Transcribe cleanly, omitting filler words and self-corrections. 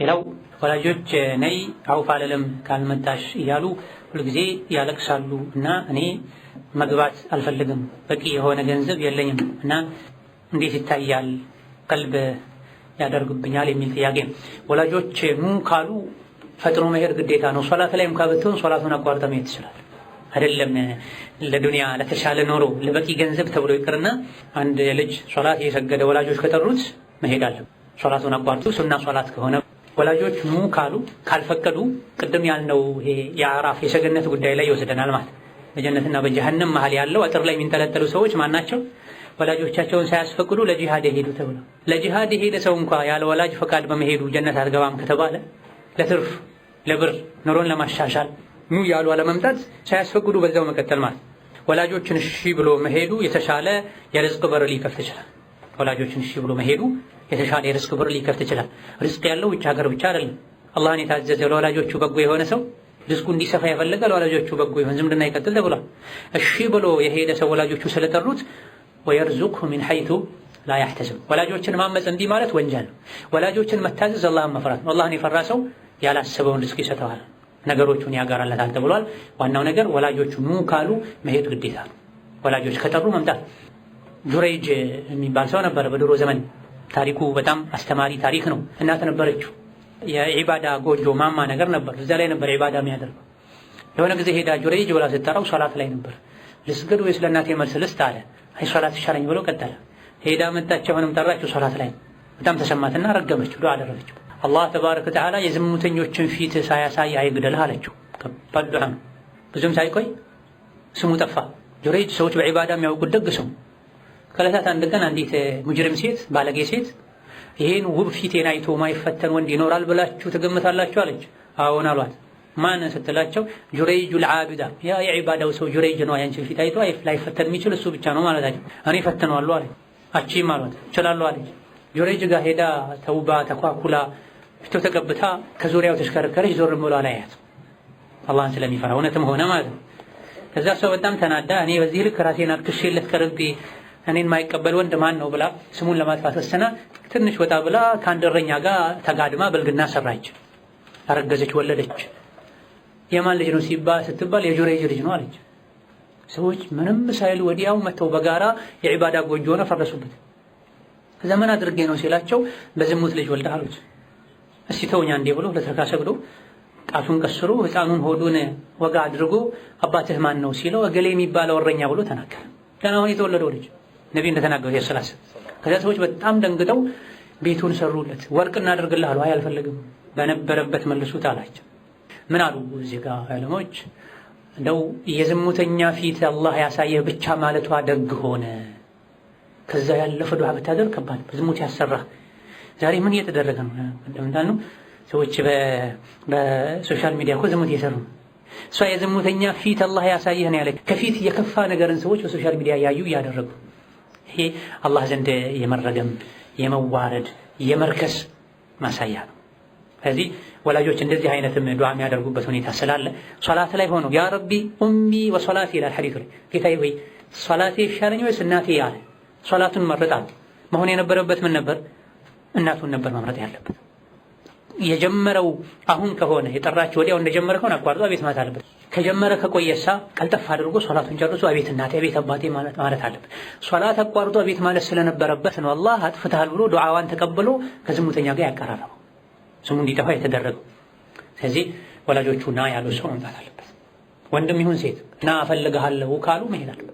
ሌላው ወላጆች ነይ አውፍ አለለም ካልመጣሽ እያሉ ሁልጊዜ ያለቅሳሉ እና እኔ መግባት አልፈልግም በቂ የሆነ ገንዘብ የለኝም እና እንዴት ይታያል ቀልብ ያደርጉብኛል የሚል ጥያቄ ነው። ወላጆች ኑ ካሉ ፈጥኖ መሄድ ግዴታ ነው። ሶላት ላይም ካብተውን ሶላቱን አቋርጠው መሄድ ይችላል። አይደለም ለዱንያ ለተሻለ ኖሮ ለበቂ ገንዘብ ተብሎ ይቅርና አንድ ልጅ ሶላት እየሰገደ ወላጆች ከጠሩት መሄድ አለ። ሶላቱን አቋርጦ ሱና ሶላት ከሆነ ወላጆች ኑ ካሉ ካልፈቀዱ ቅድም ያልነው ይሄ የአራፍ የሰገነት ጉዳይ ላይ ይወስደናል ማለት። በጀነትና በጀሃነም መሃል ያለው አጥር ላይ የሚንጠለጠሉ ሰዎች ማናቸው? ወላጆቻቸውን ሳያስፈቅዱ ለጂሃድ የሄዱ ተብሎ ለጂሃድ የሄደ ሰው እንኳን ያለ ወላጅ ፈቃድ በመሄዱ ጀነት አትገባም ከተባለ ለትርፍ ለብር ኑሮን ለማሻሻል ኑ ያሉ አለመምጣት ሳያስፈቅዱ በዛው መቀጠል ማለት። ወላጆችን እሺ ብሎ መሄዱ የተሻለ የርዝቅ በር ሊከፍት ይችላል። ወላጆችን እሺ ብሎ መሄዱ የተሻለ የርዝቅ በር ሊከፍት ይችላል። ርዝቅ ያለው ውጭ ሀገር ብቻ አይደለም። አላህን የታዘዘ ለወላጆቹ በጎ የሆነ ሰው ርዝቁ እንዲሰፋ የፈለገ ለወላጆቹ በጎ ይሁን ዝምድና ይቀጥል ተብሏል። እሺ ብሎ የሄደ ሰው ወላጆቹ ስለጠሩት ወየርዙቅሁ ሚን ሐይቱ ላ ያህተስብ። ወላጆችን ማመጽ እንዲህ ማለት ወንጀል ነው። ወላጆችን መታዘዝ አላህን መፍራት ነው። አላህን የፈራ ሰው ያላሰበውን ርዝቅ ይሰጠዋል፣ ነገሮቹን ያጋራለታል ተብሏል። ዋናው ነገር ወላጆቹ ኑ ካሉ መሄድ ግዴታ ነው። ወላጆች ከጠሩ መምጣት። ጁረይጅ የሚባል ሰው ነበር በድሮ ዘመን። ታሪኩ በጣም አስተማሪ ታሪክ ነው። እናት ነበረችው። የዒባዳ ጎጆ ማማ ነገር ነበር። እዛ ላይ ነበር ዒባዳ የሚያደርገው። የሆነ ጊዜ ሄዳ ጁረይጅ ብላ ስትጠራው ሶላት ላይ ነበር። ልስገድ ወይስ ለእናቴ መልስ ልስጥ አለ። አይ ሶላት ይሻለኝ ብሎ ቀጠለ። ሄዳ መጣች። አሁንም ጠራችው፣ ሶላት ላይ። በጣም ተሰማትና ረገመችው፣ ዱዓ አደረገችው። አላህ ተባረከ ወተዓላ የዝሙተኞችን ፊት ሳያሳይ አይግደልህ አለችው። ከባድ ዱዓ ነው። ብዙም ሳይቆይ ስሙ ጠፋ። ጁረይጅ ሰዎች በዒባዳ የሚያውቁት ደግ ሰው። ከዕለታት አንድ ቀን አንዲት ሙጅሪም ሴት ባለጌ ሴት ይሄን ውብ ፊቴን አይቶ ማይፈተን ወንድ ይኖራል ብላችሁ ትገምታላችሁ አለች። አዎን አሏት። ማን ስትላቸው ጁረይጁል ዓቢዳ ያ የዒባዳው ሰው ጁረይጅ ነው። ያንቺን ፊት አይቶ ላይፈተን የሚችል እሱ ብቻ ነው ማለታቸው። እኔ ፈተነዋለሁ አለች። አቺም አሏት እችላለሁ አለች። ጁረይጅ ጋር ሄዳ ተውባ ተኳኩላ ፊቱ ተቀብታ ከዙሪያው ተሽከረከረች። ዞር ብሎ አላያት አላህን ስለሚፈራ እውነትም ሆነ ማለት ነው። ከዛ ሰው በጣም ተናዳ እኔ በዚህ ልክ ራሴን አክሽለት ቀርቤ እኔን ማይቀበል ወንድ ማን ነው ብላ ስሙን ለማጥፋት ወሰና ትንሽ ወጣ ብላ ከአንድ እረኛ ጋር ተጋድማ በልግና ሰራች። አረገዘች፣ ወለደች። የማን ልጅ ነው ስትባል የጁረይጅ ልጅ ነው አለች። ሰዎች ምንም ሳይሉ ወዲያው መተው በጋራ የዒባዳ ጎጆ ነው ፈረሱበት። ዘመን አድርጌ ነው ሲላቸው በዝሙት ልጅ ወልዳ አሉት። እስቲ ተውኛ እንዴ ብሎ ለተካ ሰግዶ ጣቱን ቀስሮ ህፃኑን ሆዱን ወጋ አድርጎ አባትህ ማን ነው ሲለው እገሌ የሚባለው እረኛ ብሎ ተናገረ። ገና አሁን የተወለደው ልጅ ነብይ እንደተናገሩት የሰላስ ከዛ ሰዎች በጣም ደንግጠው ቤቱን ሰሩለት። ወርቅ እናደርግልህ አሉ። አይ አልፈልግም፣ በነበረበት መልሱት አላቸው። ምን አሉ እዚህ ጋር ዕለሞች እንደው የዝሙተኛ ፊት አላህ ያሳየህ ብቻ ማለቷ ደግ ሆነ። ከዛ ያለፈ ዱዓ ብታደርግ ከባድ ዝሙት ያሰራ። ዛሬ ምን እየተደረገ ነው? እንደምታውቁ ሰዎች በሶሻል ሚዲያ እኮ ዝሙት እየሰሩ ነው። እሷ የዝሙተኛ ፊት አላህ ያሳየህ ነው ያለች። ከፊት የከፋ ነገርን ሰዎች በሶሻል ሚዲያ ያዩ እያደረጉ ይሄ አላህ ዘንድ የመረገም የመዋረድ የመርከስ ማሳያ ነው። ስለዚህ ወላጆች እንደዚህ አይነትም ዱዓ የሚያደርጉበት ሁኔታ ስላለ ሶላት ላይ ሆኖ ያ ረቢ ኡሚ ወሶላቲ ይላል ሐዲሱ ላይ። ጌታዬ ሆይ ሶላቴ ይሻለኝ ወይስ እናቴ ያለ ሶላቱን መረጣል። መሆን የነበረበት ምን ነበር? እናቱን ነበር መምረጥ ያለበት። የጀመረው አሁን ከሆነ የጠራች ወዲያው እንደጀመረ ከሆነ አቋርጦ አቤት ማለት አለበት። ከጀመረ ከቆየሳ ቀልጠፍ አድርጎ ሶላቱን ጨርሶ አቤት እናቴ አቤት አባቴ ማለት አለበት። ሶላት አቋርጦ አቤት ማለት ስለነበረበት ነው አላህ አጥፍተሃል ብሎ ዱዓዋን ተቀብሎ ከዝሙተኛ ጋር ያቀራረበው ስሙ እንዲጠፋ የተደረገው። ስለዚህ ወላጆቹ ና ያሉ ሰው መምጣት አለበት። ወንድም ይሁን ሴት ና እፈልግሃለሁ ካሉ መሄድ አለበት።